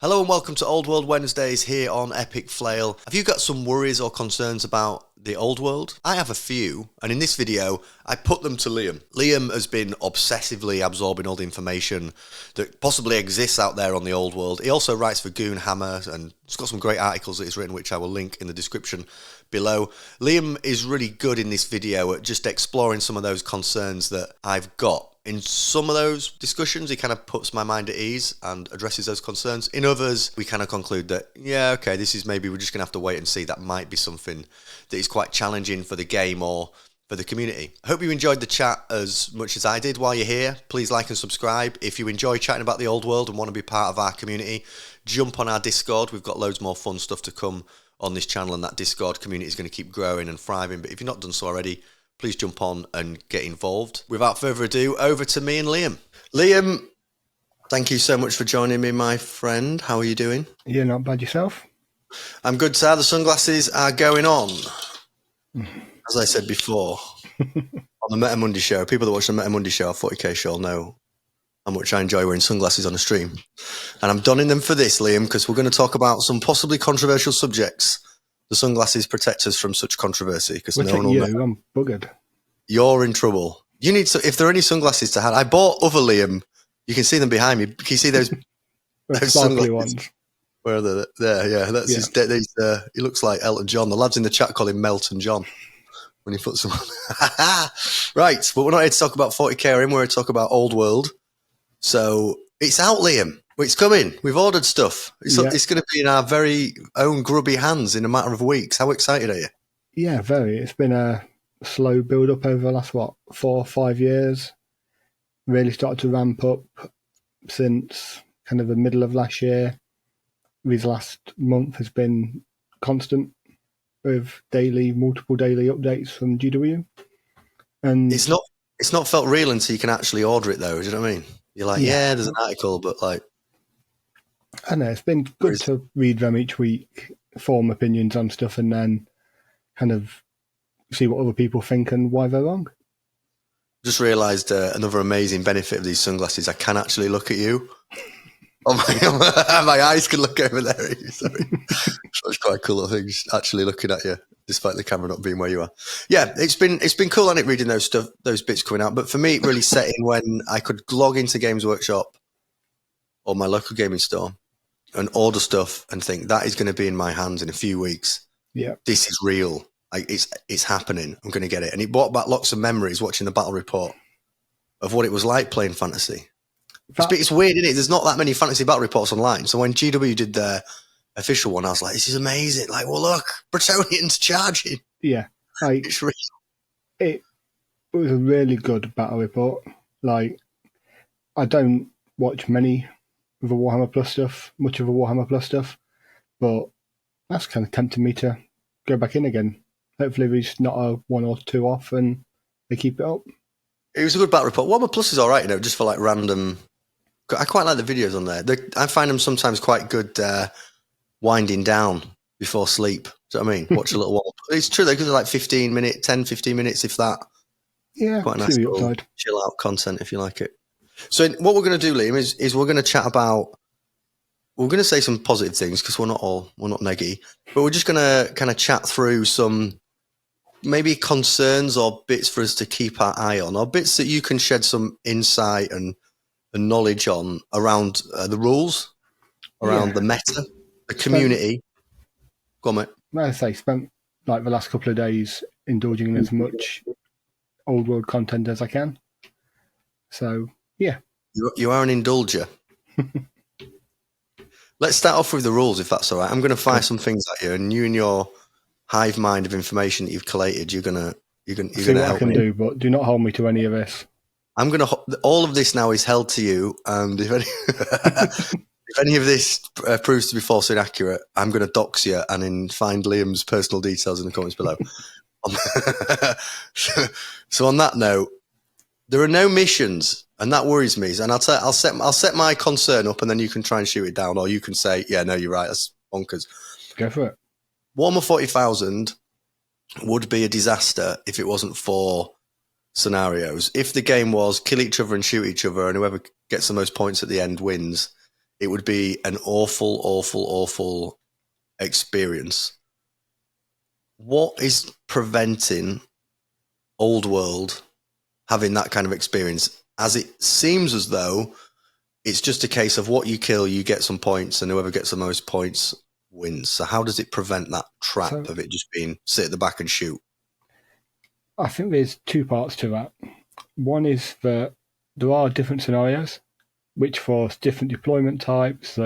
Hello and welcome to Old World Wednesdays here on Epic Flail. Have you got some worries or concerns about the old world? I have a few, and in this video, I put them to Liam. Liam has been obsessively absorbing all the information that possibly exists out there on the old world. He also writes for Goon Hammer, and he's got some great articles that he's written, which I will link in the description below. Liam is really good in this video at just exploring some of those concerns that I've got. In some of those discussions, he kind of puts my mind at ease and addresses those concerns. In others, we kind of conclude that, yeah, okay, this is maybe we're just going to have to wait and see. That might be something that is quite challenging for the game or for the community. I hope you enjoyed the chat as much as I did while you're here. Please like and subscribe. If you enjoy chatting about the old world and want to be part of our community, jump on our Discord. We've got loads more fun stuff to come on this channel, and that Discord community is going to keep growing and thriving. But if you've not done so already, please jump on and get involved. Without further ado, over to me and Liam. Liam, thank you so much for joining me, my friend. How are you doing? Yeah, not bad yourself. I'm good, sir. The sunglasses are going on. As I said before, on the Meta Monday show, people that watch the Meta Monday show, our 40k show, know how much I enjoy wearing sunglasses on a stream. And I'm donning them for this, Liam, because we're going to talk about some possibly controversial subjects. The sunglasses protect us from such controversy because no one will know. I'm buggered. You're in trouble. You need to, if there are any sunglasses to hand. I bought other Liam. You can see them behind me. Can you see those sunglasses? Ones. Where are they? There, yeah. That's his. He looks like Elton John. The lads in the chat call him Melton John when he puts them on. Right, but we're not here to talk about 40k or him. We're here to talk about Old World. So it's out, Liam. It's coming. We've ordered stuff. It's going to be in our very own grubby hands in a matter of weeks. How excited are you? Yeah, very. It's been a slow build up over the last, 4 or 5 years. Really started to ramp up since kind of the middle of last year. This last month has been constant with multiple daily updates from GW. And it's not felt real until you can actually order it, though. Do you know what I mean? You're like, yeah there's an article, but like, I know, it's been good to read them each week, form opinions on stuff, and then kind of see what other people think and why they're wrong. Just realised another amazing benefit of these sunglasses. I can actually look at you. My eyes can look over there. Sorry. It's quite cool, I think, just actually looking at you, despite the camera not being where you are. Yeah, it's been cool, hasn't it, reading those bits coming out. But for me, it really set in when I could log into Games Workshop or my local gaming store and order stuff and think that is going to be in my hands in a few weeks. Yeah, this is real. It's happening. I'm going to get it. And it brought back lots of memories watching the battle report of what it was like playing fantasy. It's weird, isn't it? There's not that many fantasy battle reports online. So when GW did their official one, I was like, this is amazing. Like, well, look, Bretonians charging. Yeah. It's real. It was a really good battle report. Like, I don't watch many of the Warhammer Plus stuff, but that's kind of tempting me to go back in again. Hopefully there's not a 1 or 2 off and they keep it up. It was a good battle report. Warhammer Plus is all right, just for like random. I quite like the videos on there. I find them sometimes quite good winding down before sleep. Do you know what I mean? Watch a little while. It's true, though, because they're like 15 minutes, if that. Yeah, quite nice little chill out content if you like it. So what we're going to do, Liam, is we're going to chat about. We're going to say some positive things because we're not neggy, but we're just going to kind of chat through some maybe concerns or bits for us to keep our eye on, or bits that you can shed some insight and knowledge on around the rules, around the meta, the community. Go on, mate. Like I say, spent like the last couple of days indulging in as much old world content as I can. So, yeah. You are an indulger. Let's start off with the rules, if that's all right. I'm going to fire some things at you, and you and your hive mind of information that you've collated, you're going to see what I can do, but do not hold me to any of this. I'm going to. All of this now is held to you, and if any of this proves to be false or inaccurate, I'm going to dox you and find Liam's personal details in the comments below. So on that note, there are no missions, and that worries me. And I'll set my concern up, and then you can try and shoot it down, or you can say, "Yeah, no, you're right. That's bonkers." Go for it. Warhammer 40,000 would be a disaster if it wasn't for scenarios. If the game was kill each other and shoot each other, and whoever gets the most points at the end wins, it would be an awful, awful, awful experience. What is preventing Old World having that kind of experience? As it seems as though it's just a case of what you kill, you get some points, and whoever gets the most points wins. So how does it prevent that trap of it just being sit at the back and shoot? I think there's two parts to that. One is that there are different scenarios which force different deployment types,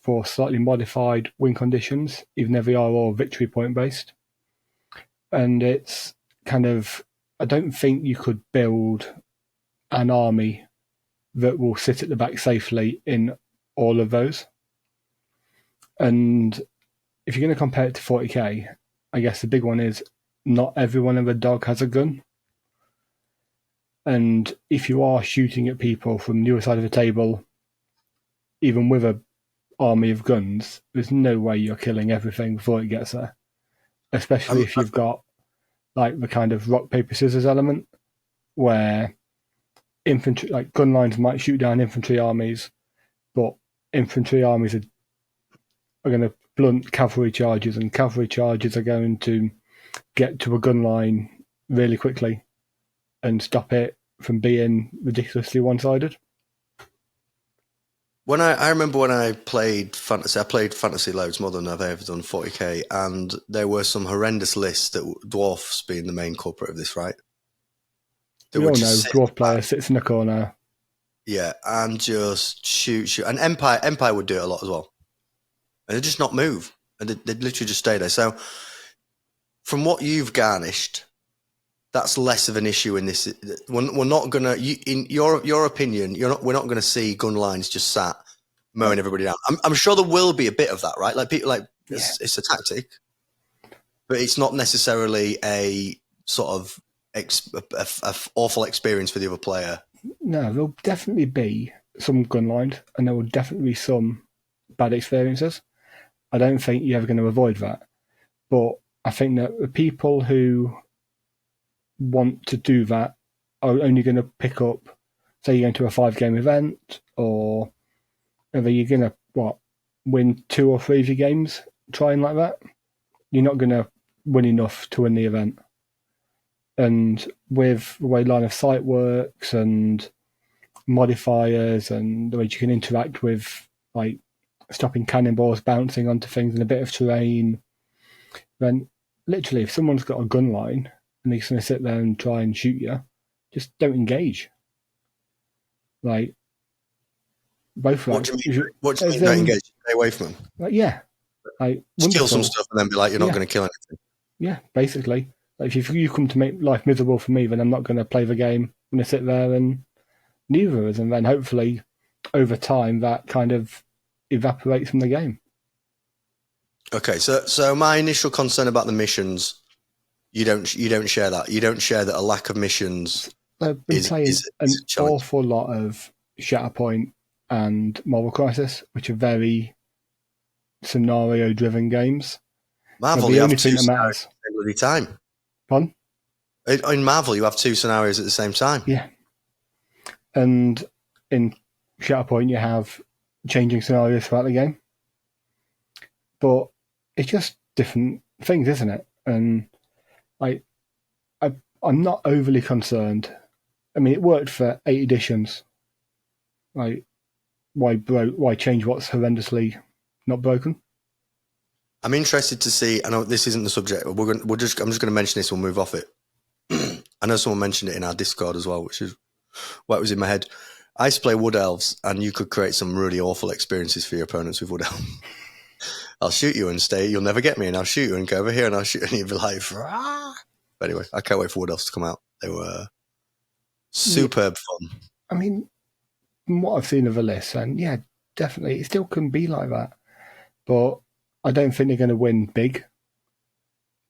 for slightly modified win conditions, even though they are all victory point based. And it's kind of, I don't think you could build an army that will sit at the back safely in all of those. And if you're going to compare it to 40k, I guess the big one is not everyone in the dog has a gun. And if you are shooting at people from the other side of the table, even with a army of guns, there's no way you're killing everything before it gets there. Especially if you've got like the kind of rock, paper, scissors element where infantry, like gun lines might shoot down infantry armies, but infantry armies are going to blunt cavalry charges, and cavalry charges are going to get to a gun line really quickly and stop it from being ridiculously one-sided. When I remember when I played fantasy loads more than I've ever done 40k, and there were some horrendous lists that dwarfs being the main culprit of this, right? We all know dwarf player sits in the corner. Yeah, and just shoot. And Empire would do it a lot as well. And they'd just not move. And they'd literally just stay there. So from what you've garnished, that's less of an issue in this. We're not going to, in your opinion, we're not going to see gun lines just sat mowing everybody down. I'm sure there will be a bit of that, right? Like people, it's a tactic, but it's not necessarily a sort of a awful experience for the other player. No, there'll definitely be some gun lines, and there will definitely be some bad experiences. I don't think you're ever going to avoid that. But I think that the people who want to do that are only going to pick up, say you're going to a 5-game event, or whether you're going to win 2 or 3 of your games trying like that. You're not going to win enough to win the event. And with the way line of sight works and modifiers and the way you can interact with like stopping cannonballs bouncing onto things in a bit of terrain, then literally if someone's got a gun line and they're just going to sit there and try and shoot you, just don't engage. Like, both What do you mean? What do you mean don't engage? Stay away from them? Like, yeah. Like, steal some stuff and then be like, you're not going to kill anything. Yeah, basically. Like, if you come to make life miserable for me, then I'm not going to play the game. I'm going to sit there and neither of us. And then hopefully, over time, that kind of evaporates from the game. Okay, so my initial concern about the missions, you don't share that. You don't share that a lack of missions. I've been playing an awful lot of Shatterpoint and Marvel Crisis, which are very scenario-driven games. Marvel, the you only have thing two that matters. every time. Pardon? In Marvel, you have 2 scenarios at the same time. Yeah. And in Shatterpoint, you have changing scenarios throughout the game. But it's just different things, isn't it? And I'm not overly concerned. I mean, it worked for 8 editions. Like, why change what's horrendously not broken? I'm interested to see. I know this isn't the subject. I'm just going to mention this. We'll move off it. I know someone mentioned it in our Discord as well, which is what was in my head. I used to play Wood Elves, and you could create some really awful experiences for your opponents with Wood Elves. I'll shoot you and stay. You'll never get me, and I'll shoot you and go over here, and I'll shoot, and you'll be like, ah. But anyway, I can't wait for Wood Elves to come out. They were superb fun. I mean, from what I've seen of the list, and yeah, definitely, it still can be like that. But I don't think they're going to win big.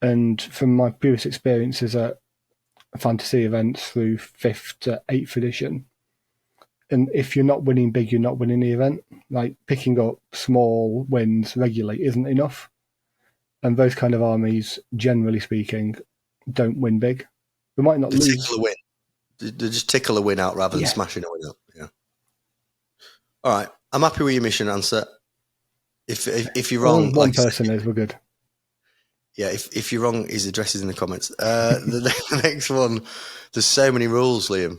And from my previous experiences at fantasy events through 5th to 8th edition, and if you're not winning big, you're not winning the event. Like, picking up small wins regularly isn't enough. And those kind of armies, generally speaking, don't win big. They might not lose. Tickle a win. They just tickle a win out rather than smashing a win out. Yeah. All right, I'm happy with your mission answer. If you're As long wrong, as one like I said, person is, we're good. yeah, if you're wrong, his address is in the comments. The next one, there's so many rules, Liam.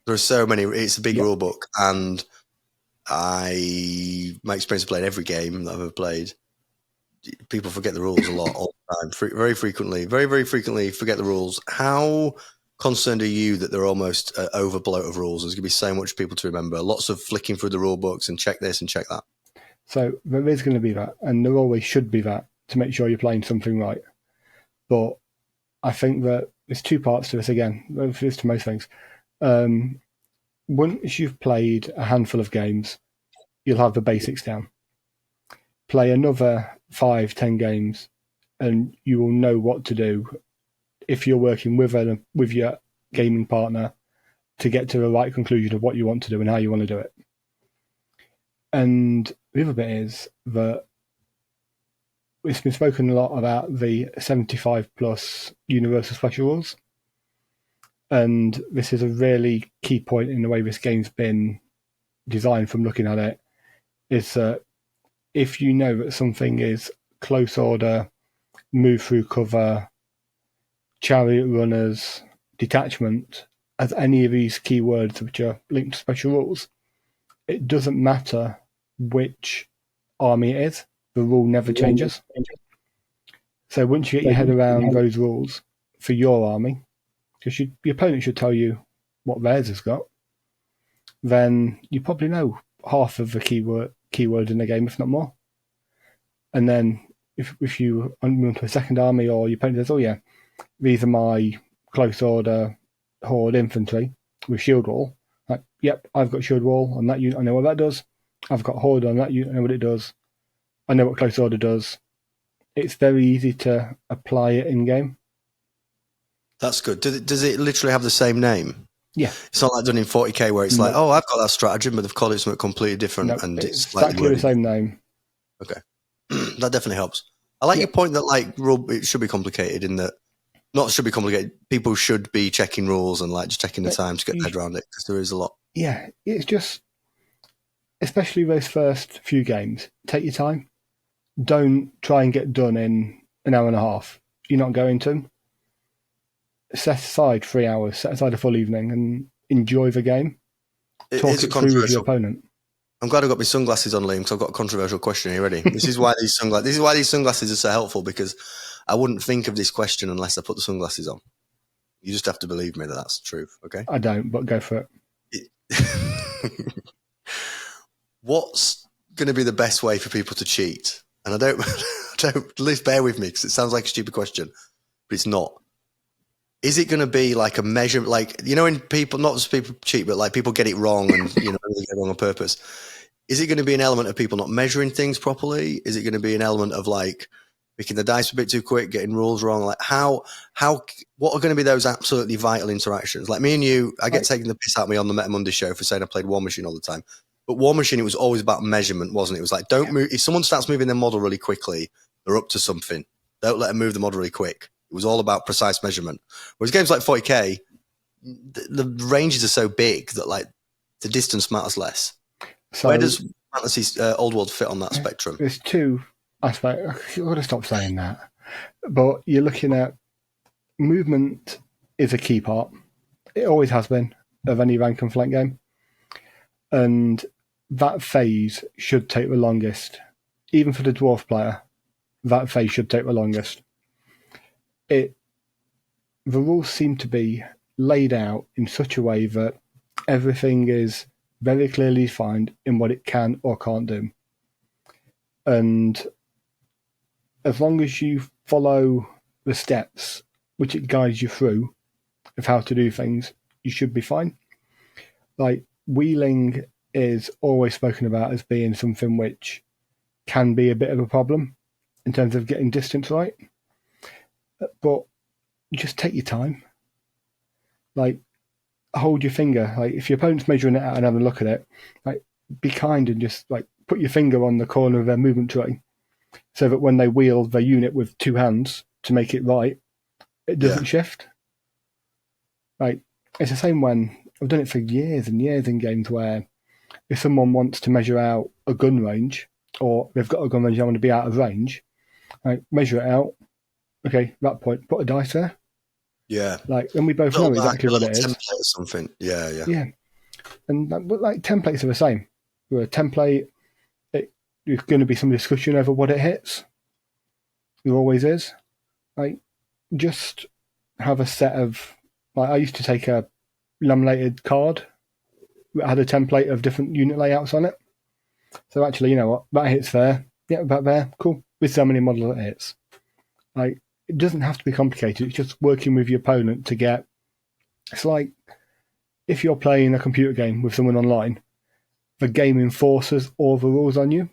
There are so many. It's a big Yep. rule book, and my experience of playing every game that I've ever played, people forget the rules a lot all the time. Very frequently, very frequently forget the rules. How concerned are you that they're almost overbloat of rules? There's going to be so much people to remember. Lots of flicking through the rule books and check this and check that. So there is going to be that, and there always should be that to make sure you're playing something right. But I think that there's two parts to this again. There's to most things. Once you've played a handful of games, you'll have the basics down. Play another 5-10 games, and you will know what to do if you're working with your gaming partner to get to the right conclusion of what you want to do and how you want to do it. And the other bit is that it's been spoken a lot about the 75 plus universal special rules. And this is a really key point in the way this game's been designed from looking at it, is that if you know that something is close order, move through cover, chariot runners, detachment, as any of these keywords which are linked to special rules, it doesn't matter which army it is, the rule never changes. So once you get your head around those rules for your army, because your opponent should tell you what theirs has got, then you probably know half of the keywords in the game, if not more. And then if you move to a second army, or your opponent says, oh yeah, these are my close order horde infantry with shield wall. Like, yep, I've got shield wall on that unit, I know what that does. I've got horde on that unit, I know what it does. I know what close order does. It's very easy to apply it in game. That's good. Does it literally have the same name? Yeah. It's not like done in 40k where it's like, oh, I've got that stratagem, but they've called it something completely different, No, and it's exactly the same name. Okay, that definitely helps. I like your point that like it should be complicated in that. Not should be complicated. People should be checking rules and like just taking the time to get their head around it, because there is a lot. Yeah, it's just, especially those first few games, take your time. Don't try and get done in an hour and a half. You're not going to. Set aside 3 hours, set aside a full evening, and enjoy the game. Talk it through with your opponent. I'm glad I got my sunglasses on, Liam, because I've got a controversial question here ready. This is why these sunglasses are so helpful, because I wouldn't think of this question unless I put the sunglasses on. You just have to believe me that that's the truth, okay? I don't, but go for it. What's going to be the best way for people to cheat? And I don't, Liz, bear with me, because it sounds like a stupid question, but it's not. Is it going to be like a measure, like, you know, when people, not just people cheat, but like people get it wrong and, you know, they get it wrong on purpose. Is it going to be an element of people not measuring things properly? Is it going to be an element of like picking the dice a bit too quick, getting rules wrong? Like what are going to be those absolutely vital interactions? Like me and you, I get taken the piss out of me on the Meta Monday show for saying I played War Machine all the time. But War Machine, it was always about measurement, wasn't it? It was like, don't move. If someone starts moving their model really quickly, they're up to something. Don't let them move the model really quick. It was all about precise measurement. Whereas games like 40k, the ranges are so big that like the distance matters less. So where does Fantasy Old World fit on that spectrum? There's two aspects. I've got to stop saying that. But you're looking at movement is a key part. It always has been of any rank and flank game. And that phase should take the longest. Even for the dwarf player, that phase should take the longest. The rules seem to be laid out in such a way that everything is very clearly defined in what it can or can't do. And as long as you follow the steps which it guides you through of how to do things, you should be fine. Like, wheeling is always spoken about as being something which can be a bit of a problem in terms of getting distance right. But just take your time. Like, hold your finger. Like, if your opponent's measuring it out and having a look at it, like, be kind and just like put your finger on the corner of their movement tray, so that when they wheel their unit with two hands to make it right, it doesn't shift. Like, it's the same when I've done it for years and years in games where if someone wants to measure out a gun range, or they've got a gun range and want to be out of range, like, measure it out. Okay, that point, put a dice there. Yeah. Like, then we both know exactly what it is. Template or something. Yeah, yeah. Yeah. And like templates are the same. With a template, there's going to be some discussion over what it hits. There always is. Like, just have a set of, like, I used to take a laminated card that had a template of different unit layouts on it. So actually, you know what, that hits there. Yeah, about there. Cool. This is how many models it hits. Like, it doesn't have to be complicated. It's just working with your opponent to get. It's like if you're playing a computer game with someone online, the game enforces all the rules on you.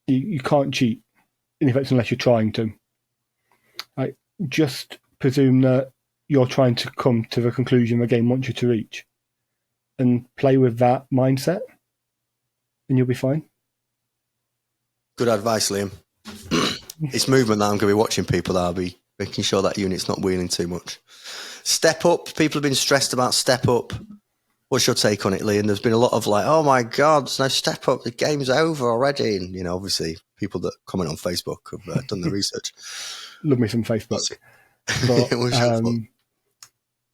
You can't cheat, in effect, unless you're trying to. Like, just presume that you're trying to come to the conclusion the game wants you to reach, and play with that mindset, and you'll be fine. Good advice, Liam. It's movement that I'm going to be watching people. I'll be making sure that unit's not wheeling too much. Step up. People have been stressed about step up. What's your take on it, Liam? There's been a lot of like, oh my God, there's no step up. The game's over already. And, you know, obviously people that comment on Facebook have done the research. Love me some Facebook. But,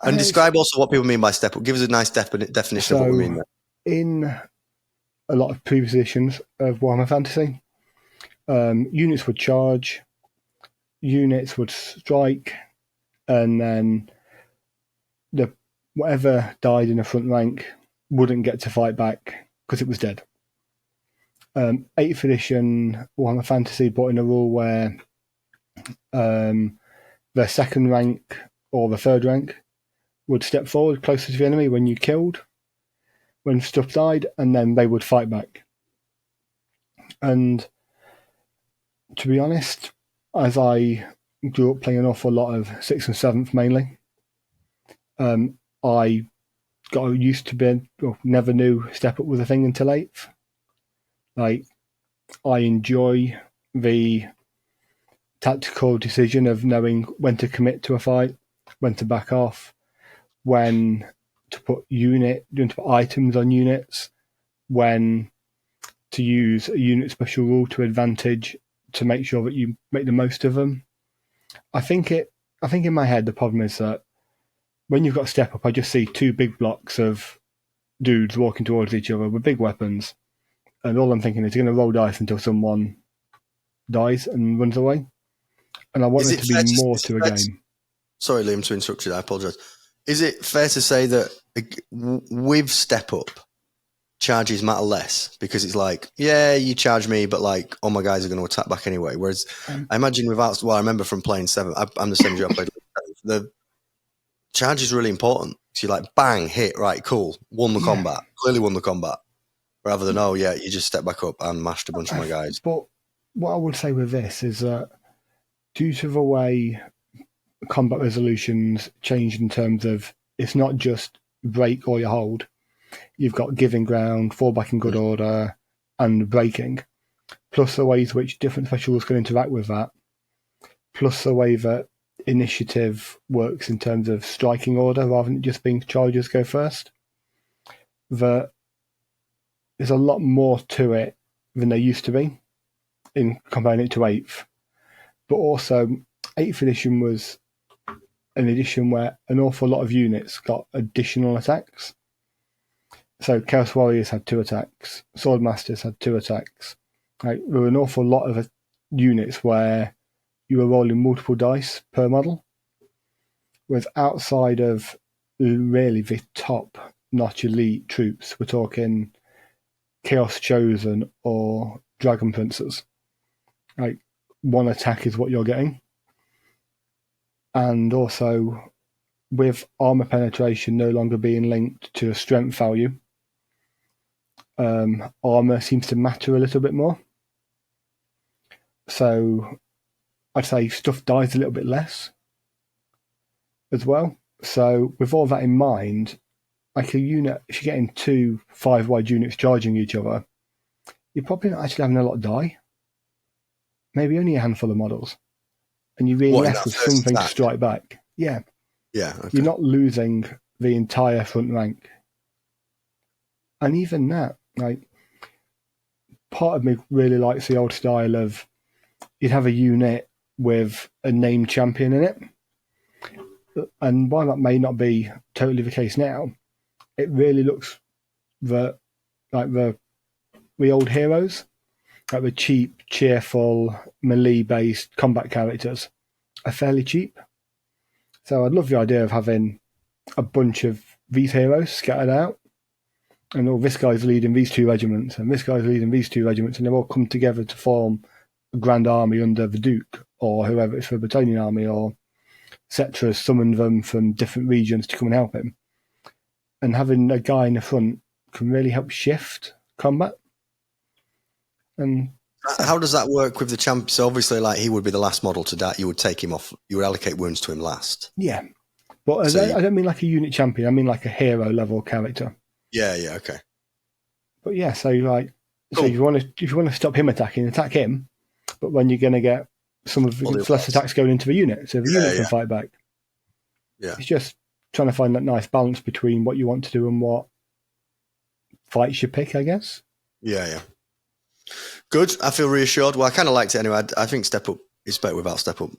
and describe also what people mean by step up. Give us a nice definition of what we mean there. In a lot of previous editions of Warhammer Fantasy, units would charge, units would strike, and then whatever died in the front rank wouldn't get to fight back because it was dead. 8th edition Warhammer Fantasy brought in a rule where the second rank or the third rank would step forward closer to the enemy when you killed, when stuff died, and then they would fight back. And to be honest, as I grew up playing an awful lot of 6th and 7th mainly, I got used to being, never knew step up was a thing until 8th. Like, I enjoy the tactical decision of knowing when to commit to a fight, when to back off, when to put items on units, when to use a unit special rule to advantage to make sure that you make the most of them. I think in my head the problem is that when you've got step up, I just see two big blocks of dudes walking towards each other with big weapons, and all I'm thinking is you're going to roll dice until someone dies and runs away. And I want there to be more to a game. Sorry, Liam, to interrupt you. I apologise. Is it fair to say that with step up, charges matter less because it's like, yeah, you charge me, but like all my guys are going to attack back anyway. Whereas I imagine without, well, I remember from playing 7, I'm the same as you. I played the charge is really important. So you're like, bang, hit, right, cool, won the combat, clearly won the combat, rather than, oh yeah, you just step back up and mashed a bunch of my guys. But what I would say with this is that due to the way combat resolutions changed in terms of it's not just break or you hold, you've got giving ground, fall back in good order, and breaking, plus the ways which different special rules can interact with that, plus the way that initiative works in terms of striking order rather than just being charges go first. That there's a lot more to it than there used to be in comparing it to 8th. But also, 8th edition was an edition where an awful lot of units got additional attacks. So Chaos Warriors had 2 attacks, Swordmasters had 2 attacks. Like, there were an awful lot of units where you were rolling multiple dice per model. Whereas outside of really the top-notch elite troops, we're talking Chaos Chosen or Dragon Princes. Like, 1 attack is what you're getting. And also, with armor penetration no longer being linked to a strength value, armor seems to matter a little bit more. So I'd say stuff dies a little bit less as well. So with all that in mind, like a unit, if you're getting 2 5-wide units charging each other, you're probably not actually having a lot die. Maybe only a handful of models. And you're being left with something to strike back. Yeah. Yeah. Okay. You're not losing the entire front rank. And even that, Like, part of me really likes the old style of you'd have a unit with a named champion in it. And while that may not be totally the case now, it really looks like the old heroes, like the cheap, cheerful, melee-based combat characters are fairly cheap. So I'd love the idea of having a bunch of these heroes scattered out, and this guy's leading these 2 regiments, and this guy's leading these 2 regiments, and they all come together to form a grand army under the Duke, or whoever it's for the Bretonian army, or Cetra summoned them from different regions to come and help him. And having a guy in the front can really help shift combat. And how does that work with the champ? So obviously, like, he would be the last model to die. You would take him off. You would allocate wounds to him last. Yeah, but I don't mean like a unit champion. I mean like a hero level character. Yeah, okay. But yeah, so like, cool. So if you want to stop him attacking, attack him. But when you're going to get some of the less attacks going into the unit, so the unit can fight back. Yeah, it's just trying to find that nice balance between what you want to do and what fights you pick, I guess. Yeah. Good. I feel reassured. Well, I kind of liked it anyway. I think Step Up is better without Step Up.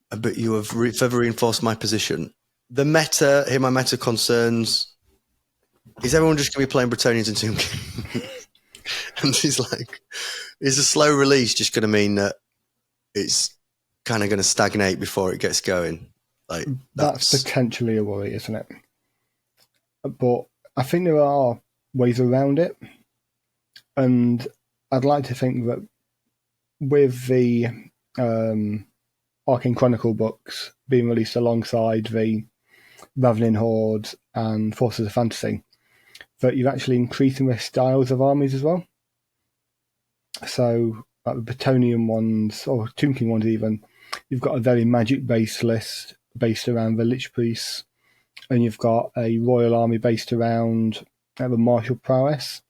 But you have further reinforced my position. The meta, here my meta concerns, is everyone just going to be playing Bretonians and Tomb King? And he's like, is a slow release just going to mean that it's kind of going to stagnate before it gets going? Like that's potentially a worry, isn't it? But I think there are ways around it. And I'd like to think that with the Arcane Chronicle books being released alongside the Ravening Horde and Forces of Fantasy, that you're actually increasing the styles of armies as well. So, like the Bretonian ones, or Tomb King ones even, you've got a very magic-based list based around the Lich Priests, and you've got a royal army based around the martial prowess,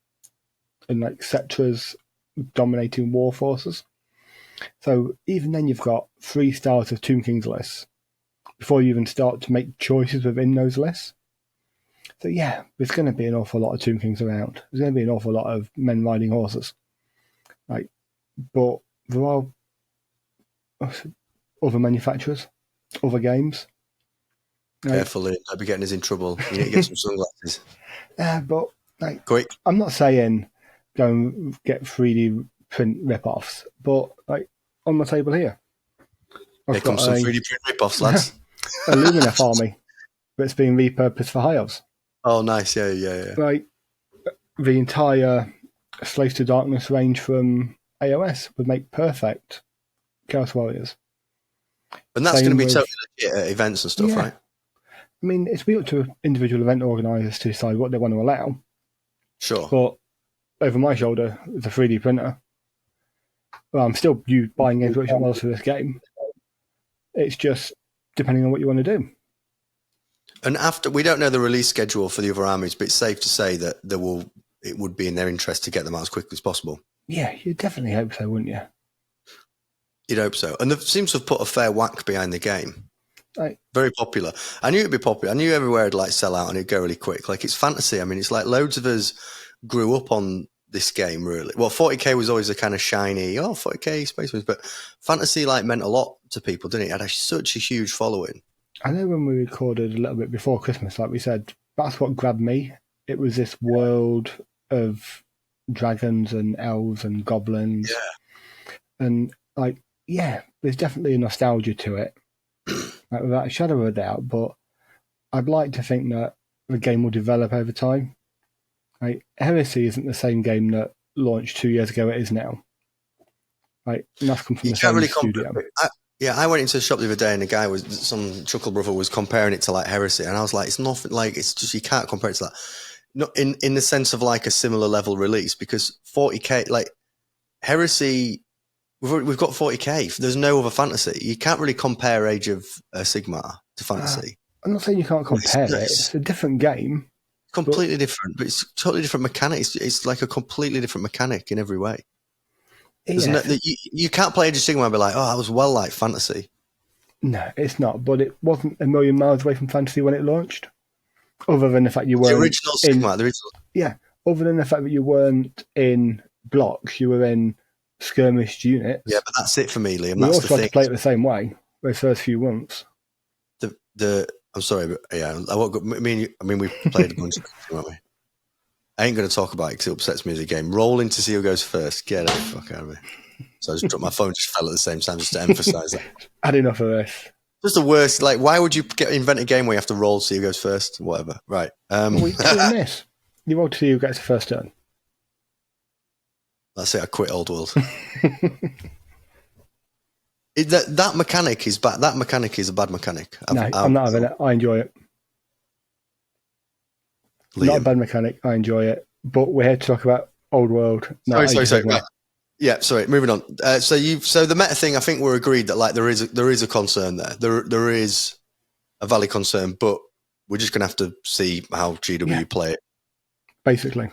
and like Cetra's dominating war forces. So even then you've got 3 styles of Tomb King's lists before you even start to make choices within those lists. So yeah, there's going to be an awful lot of Tomb Kings around. There's going to be an awful lot of men riding horses. But there are other manufacturers, other games. Carefully, I'd be getting us in trouble. You need to get some sunglasses. But quick. I'm not saying go and get 3D print rip-offs, but on my table here, Here comes some 3D print rip-offs, lads. A Lumineth army that's being repurposed for high elves. Oh, nice, yeah. The entire Slaves to Darkness range from AOS would make perfect Chaos Warriors. And that's going to be totally legit at events and stuff, right? I mean, it's up to individual event organisers to decide what they want to allow. Sure. But over my shoulder is a 3D printer. Well, I'm still buying Games Workshop models for this game. It's just depending on what you want to do. And we don't know the release schedule for the other armies, but it's safe to say that it would be in their interest to get them out as quickly as possible. Yeah, you'd definitely hope so, wouldn't you? You'd hope so. And they seem to have put a fair whack behind the game. Very popular. I knew it'd be popular. I knew everywhere it'd sell out and it'd go really quick. It's fantasy. I mean, it's like loads of us grew up on this game, really. Well, 40k was always a kind of shiny, 40k Space Marines, but fantasy meant a lot to people, didn't it? It had such a huge following. I know when we recorded a little bit before Christmas, like we said, that's what grabbed me. It was this world of dragons and elves and goblins. Yeah. And there's definitely a nostalgia to it, without a shadow of a doubt, but I'd like to think that the game will develop over time. Heresy isn't the same game that launched 2 years ago it is now. And that's come from the same studio. I went into a shop the other day and some chuckle brother was comparing it to Heresy, and I was like, it's nothing, it's just, you can't compare it to that. Not in the sense of a similar level release, because 40k, Heresy, we've got 40k. There's no other fantasy. You can't really compare Age of Sigmar to fantasy. I'm not saying you can't compare it. It's a different game. Completely different, but it's totally different mechanic. It's like a completely different mechanic in every way. Yeah. You can't play Age of Sigmar and be like, that was well like fantasy. No, it's not. But it wasn't a million miles away from fantasy when it launched. Other than the fact you were the original Sigmar, the original. Yeah, other than the fact that you weren't in blocks, you were in skirmished units. Yeah, but that's it for me, Liam. We That's also the had thing. to play it the same way those first few months. I'm sorry, but yeah, we played a bunch of games, haven't we? I ain't going to talk about it because it upsets me as a game. Rolling to see who goes first. Get the fuck out of me. So I just dropped my phone, just fell at the same time, just to emphasise that. Had enough of this. Just the worst. Like, why would you invent a game where you have to roll to see who goes first? Whatever. Right. We did this. You roll to see who gets the first turn. That's it. I quit Old World. That mechanic is bad. That mechanic is a bad mechanic. I'm not having it. I enjoy it. Liam. Not a bad mechanic. I enjoy it. But we're here to talk about Old World. Sorry. Right. Yeah, sorry. Moving on. So the meta thing. I think we're agreed that like there is a concern there. There is a valid concern, but we're just gonna have to see how GW play it. Basically,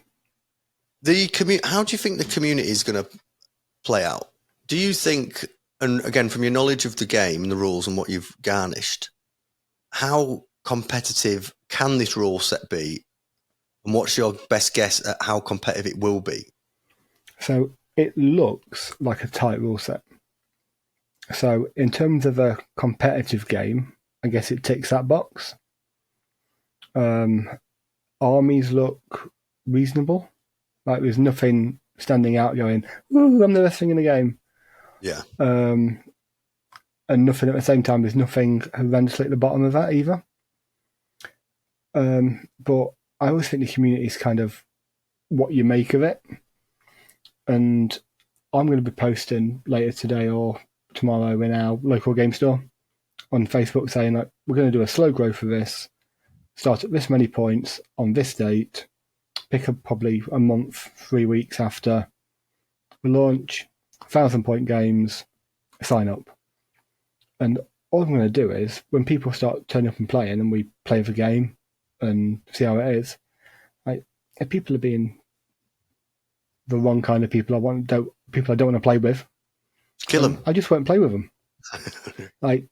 how do you think the community is gonna play out? Do you think, and again from your knowledge of the game and the rules and what you've garnished, how competitive can this rule set be, and what's your best guess at how competitive it will be? So it looks like a tight rule set. So in terms of a competitive game, I guess it ticks that box. Armies look reasonable. Like there's nothing standing out going, ooh, I'm the best thing in the game. Yeah. And nothing at the same time, there's nothing horrendously at the bottom of that either. But I always think the community is kind of what you make of it. And I'm going to be posting later today or tomorrow in our local game store on Facebook saying like, we're going to do a slow growth for this, start at this many points on this date, pick up probably a month, 3 weeks after the launch, 1,000-point games, sign up. And all I'm going to do is when people start turning up and playing and we play the game and see how it is, like, if people are being the wrong kind of people, people I don't want to play with, kill them. I just won't play with them. Like,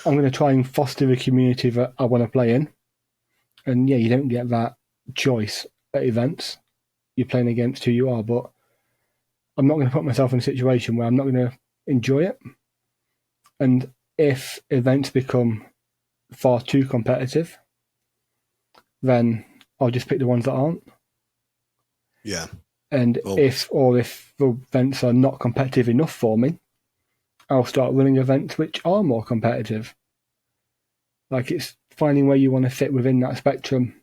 I'm going to try and foster a community that I want to play in. And yeah, you don't get that choice at events. You're playing against who you are, but I'm not going to put myself in a situation where I'm not going to enjoy it. And if events become far too competitive, then I'll just pick the ones that aren't. Yeah. And if the events are not competitive enough for me, I'll start running events which are more competitive. Like, it's finding where you want to fit within that spectrum.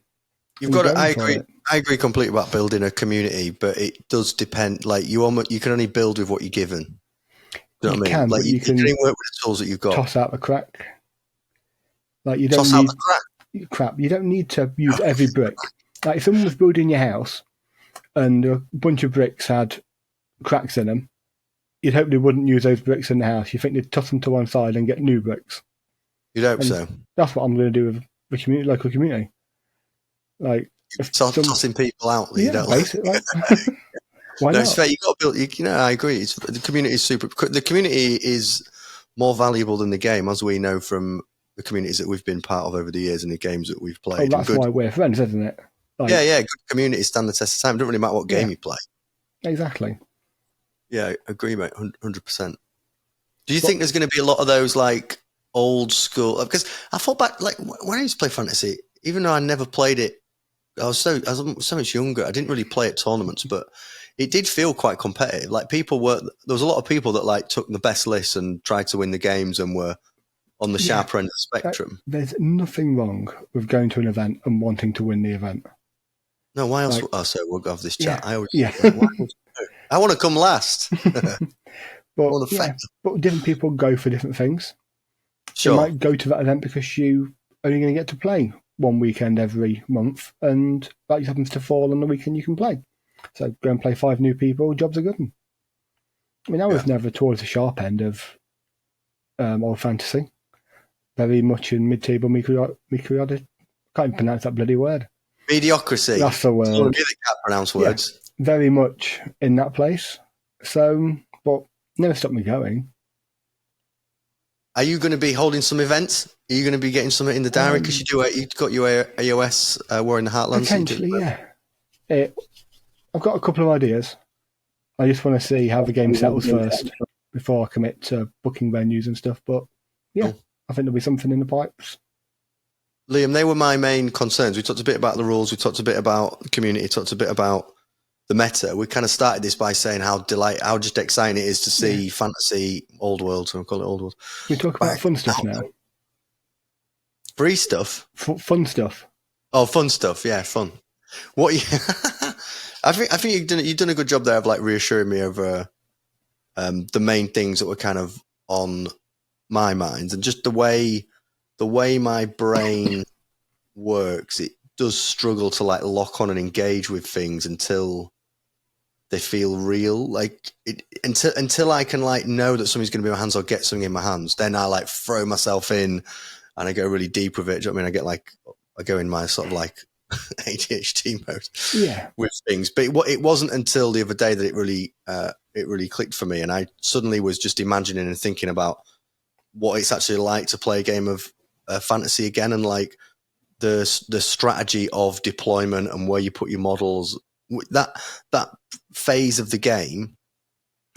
You've got to, I agree completely about building a community, but it does depend. Like you can only build with what you're given. You know what I mean? Like you can only work with the tools that you've got. Toss out the crack. Like you don't toss need out the crap. You don't need to use every brick. Like if someone was building your house and a bunch of bricks had cracks in them, you'd hope they wouldn't use those bricks in the house. You think they'd toss them to one side and get new bricks. You'd hope so. That's what I'm going to do with the community, local community. Like tossing people out that you don't basically. Why not? It's fair. You got to build. You know, I agree. The community is super. The community is more valuable than the game, as we know from the communities that we've been part of over the years and the games that we've played. Oh, that's why we're friends, isn't it? Like, yeah. Good communities stand the test of time. It doesn't really matter what game you play. Exactly. Yeah, I agree, mate. 100%. Do you think there's going to be a lot of those like old school? Because I thought back, like when I used to play fantasy, even though I never played it. I was so much younger. I didn't really play at tournaments, but it did feel quite competitive. Like there was a lot of people that like took the best lists and tried to win the games and were on the sharper end of the spectrum. There's nothing wrong with going to an event and wanting to win the event. No, why else? So we'll have this chat. Yeah, I want to come last. But different people go for different things. Sure. You might go to that event because you only going to get to play one weekend every month, and that just happens to fall on the weekend you can play. So go and play 5 new people, jobs are good. I mean, I was never towards the sharp end of old fantasy. Very much in mid-table mediocrity. Can't even pronounce that bloody word. Mediocrity. That's the word. It's one that can't pronounce words. Yeah, very much in that place. So, but never stopped me going. Are you going to be holding some events? Are you going to be getting something in the diary? Because you got your AOS War in the Heartlands. Potentially, yeah. I've got a couple of ideas. I just want to see how the game settles first before I commit to booking venues and stuff. But yeah, cool. I think there'll be something in the pipes. Liam, they were my main concerns. We talked a bit about the rules. We talked a bit about the community. Talked a bit about the meta. We kind of started this by saying how just exciting it is to see fantasy old world. So I'll call it old world. We talk about fun stuff now. Free stuff. Fun stuff. Oh, fun stuff. Yeah, fun. What? I think you've done a good job there of like reassuring me over the main things that were kind of on my mind, and just the way my brain works. It does struggle to like lock on and engage with things until they feel real. Like until I can like know that something's going to be in my hands or get something in my hands, then I like throw myself in and I go really deep with it. Do you know what I mean? I go in my sort of like ADHD mode with things. But it wasn't until the other day that it really clicked for me, and I suddenly was just imagining and thinking about what it's actually like to play a game of fantasy again, and like the strategy of deployment and where you put your models. That phase of the game,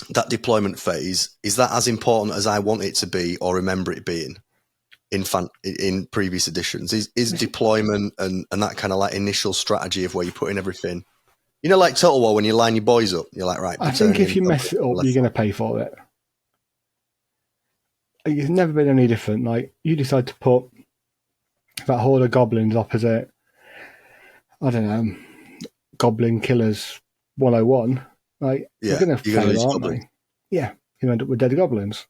that deployment phase, is that as important as I want it to be or remember it being in previous editions? Is deployment and that kind of like initial strategy of where you put in everything, you know, like Total War when you line your boys up, you're like, right, I think if you mess it up, you're going to pay for it. It's never been any different. Like, you decide to put that horde of goblins opposite, I don't know, Goblin Killers 101. Like, you're going to fail, aren't they? Yeah, you end up with dead goblins.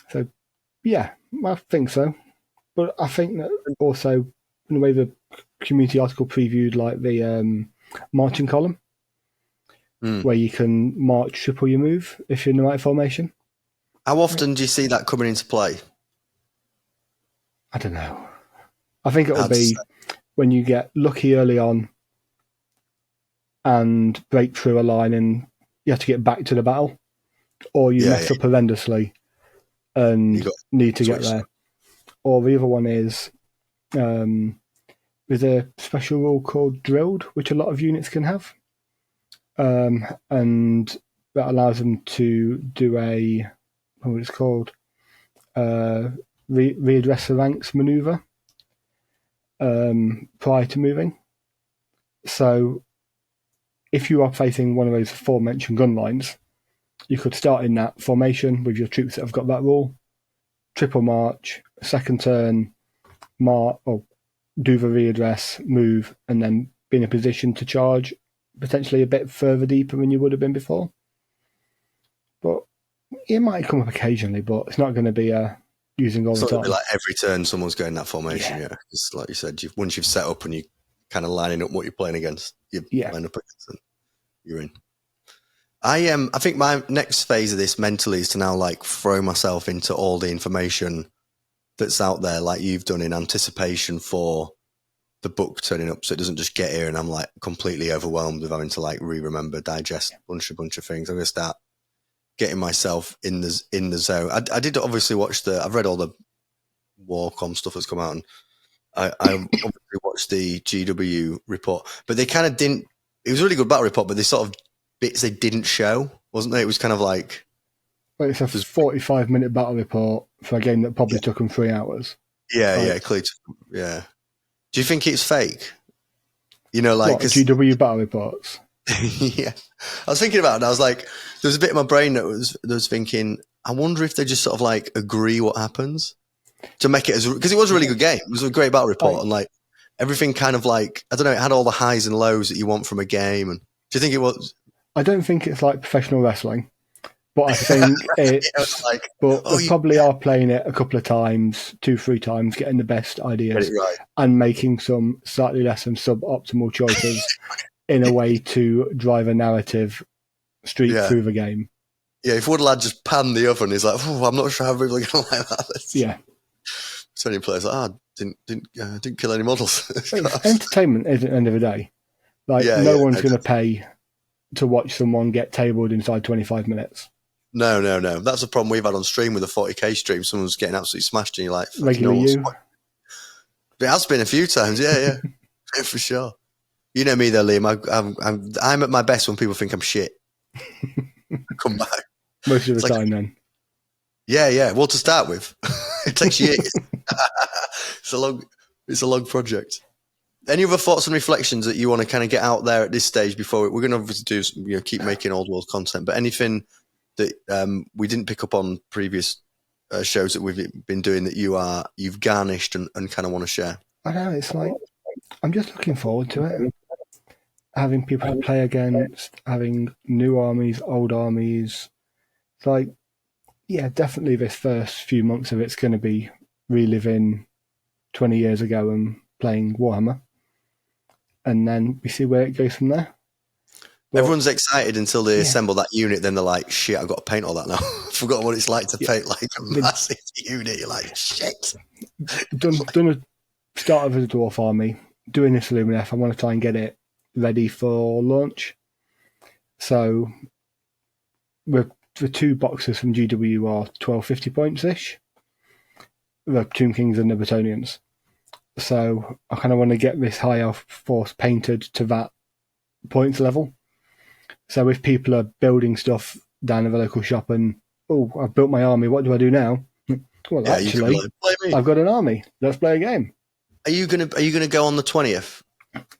So, yeah, I think so. But I think that also, in the way the community article previewed, like the marching column, where you can march triple your move if you're in the right formation. How often do you see that coming into play? I don't know. I think it'll be when you get lucky early on and break through a line and you have to get back to the battle, or you mess up horrendously and need to get there. Or the other one is there's a special rule called Drilled, which a lot of units can have. And that allows them to do what it's called, readdress the ranks maneuver prior to moving. So if you are facing one of those aforementioned gun lines, you could start in that formation with your troops that have got that rule, triple march, second turn, or do the readdress, move, and then be in a position to charge potentially a bit further deeper than you would have been before. But it might come up occasionally, but it's not going to be using all the time. Like every turn someone's going that formation, yeah. Because like you said, once you've set up and you kind of lining up what you're playing against, you line up against and you're in. I think my next phase of this mentally is to now like throw myself into all the information that's out there, like you've done, in anticipation for the book turning up, so it doesn't just get here and I'm like completely overwhelmed with having to like remember, digest a bunch of things. I'm going to start getting myself in the zone. I did obviously watch I've read all the Warcom stuff that's come out, and I obviously watched the GW report, but they kind of didn't. It was a really good battle report, but they sort of bits they didn't show, wasn't they? It was kind of like, well, it's a 45-minute battle report for a game that probably took them 3 hours. Yeah, clearly. Yeah. Do you think it's fake? You know, like GW battle reports. Yeah, I was thinking about it and I was like, there was a bit in my brain that was thinking, I wonder if they just sort of like agree what happens to make it because it was a really good game. It was a great battle report, and like everything kind of like, I don't know, it had all the highs and lows that you want from a game. And do you think it was? I don't think it's like professional wrestling, but I think it's like, but they probably are playing it a couple of times, 2-3 times, getting the best ideas and making some slightly less than suboptimal choices in a way to drive a narrative streak through the game. Yeah, if one lad just panned the other and he's like, I'm not sure how people are going to like that. So many players like, didn't kill any models. It's entertainment at the end of the day. Like, no one's going to pay to watch someone get tabled inside 25 minutes. No. That's a problem we've had on stream with a 40k stream. Someone's getting absolutely smashed and you're like, regular you. It has been a few times, yeah, for sure. You know me though, Liam. I'm at my best when people think I'm shit. Come back. Most of the time, then. Yeah. Well, to start with, it takes years. It's a long project. Any other thoughts and reflections that you want to kind of get out there at this stage before we're going to obviously do, keep making old world content, but anything that we didn't pick up on previous shows that we've been doing that you've garnished and kind of want to share? I know, it's like, I'm just looking forward to it. Having people to play against, having new armies, old armies. It's like, yeah, definitely this first few months of it's going to be reliving 20 years ago and playing Warhammer. And then we see where it goes from there. But everyone's excited until they assemble that unit, then they're like, shit, I've got to like paint all that now. I forgot what it's like to paint like a massive unit. You're like, shit. Done a start of a dwarf army, doing this Luminef. I want to try and get it ready for launch. So the 2 boxes from GW are 1250 points ish. The Tomb Kings and the Bretonnians. So I kind of want to get this high elf force painted to that points level. So if people are building stuff down at the local shop and, I've built my army, what do I do now? Well, actually, I've got an army. Let's play a game. Are you gonna go on the 20th?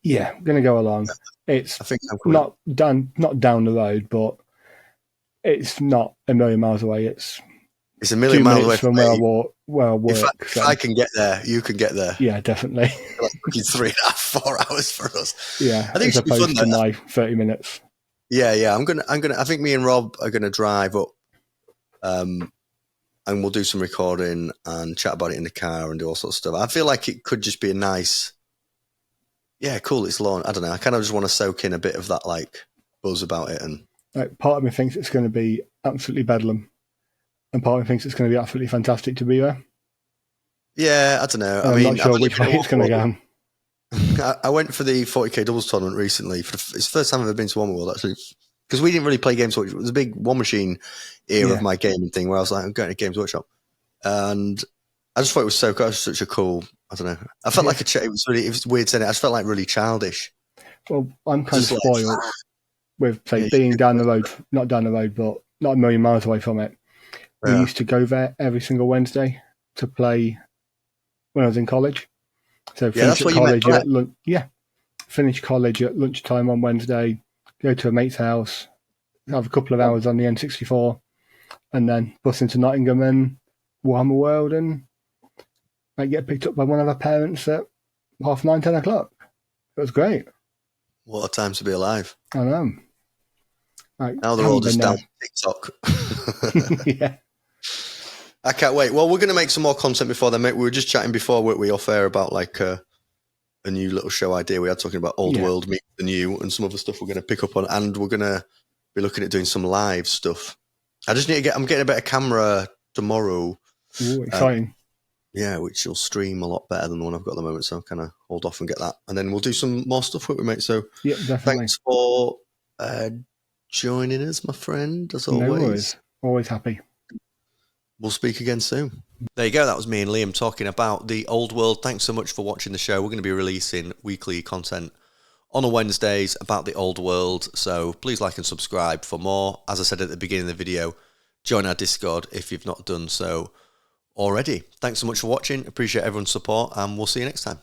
Yeah, I'm gonna go along. It's not down the road, but it's not a million miles away. It's a million miles away from where I work. If I can get there, you can get there. Yeah, definitely. Like 3.5, 4 hours for us. Yeah, I think as opposed to my 30 minutes. Yeah. I think me and Rob are gonna drive up, and we'll do some recording and chat about it in the car and do all sorts of stuff. I feel like it could just be a nice, cool. It's long. I don't know. I kind of just want to soak in a bit of that like buzz about it, and like, part of me thinks it's going to be absolutely bedlam, and part of me thinks it's going to be absolutely fantastic to be there. Yeah, I don't know. I'm not sure which way it's going to go. I went for the 40k doubles tournament recently. It's the first time I've ever been to One World, actually, because we didn't really play Games Workshop. It was a big One Machine era of my gaming thing where I was like, I'm going to Games Workshop, and I just thought it was so cool. It was such a cool. I don't know. I felt like it was weird saying it. I just felt like really childish. Well, I'm kind of spoiled with being down the road, not down the road, but not a million miles away from it. We used to go there every single Wednesday to play when I was in college. So finish college at lunchtime on Wednesday, go to a mate's house, have a couple of hours on the N64, and then bus into Nottingham and Warhammer World, and I get picked up by one of our parents at 9:30, 10 o'clock. It was great. What a time to be alive. I know. Now they're all just down TikTok. Yeah. I can't wait. Well, we're going to make some more content before then, mate. We were just chatting before, weren't we, off air about like a new little show idea we had, talking about old world meets the new and some other stuff we're going to pick up on, and we're going to be looking at doing some live stuff. I just need to I'm getting a better camera tomorrow. Ooh, exciting. Which will stream a lot better than the one I've got at the moment, so I'll kind of hold off and get that. And then we'll do some more stuff with it, mate. So definitely. Thanks for joining us, my friend, as always. No worries. Always happy. We'll speak again soon. There you go. That was me and Liam talking about the old world. Thanks so much for watching the show. We're going to be releasing weekly content on Wednesdays about the old world, so please like and subscribe for more. As I said at the beginning of the video, join our Discord if you've not done so already. Thanks so much for watching. Appreciate everyone's support, and we'll see you next time.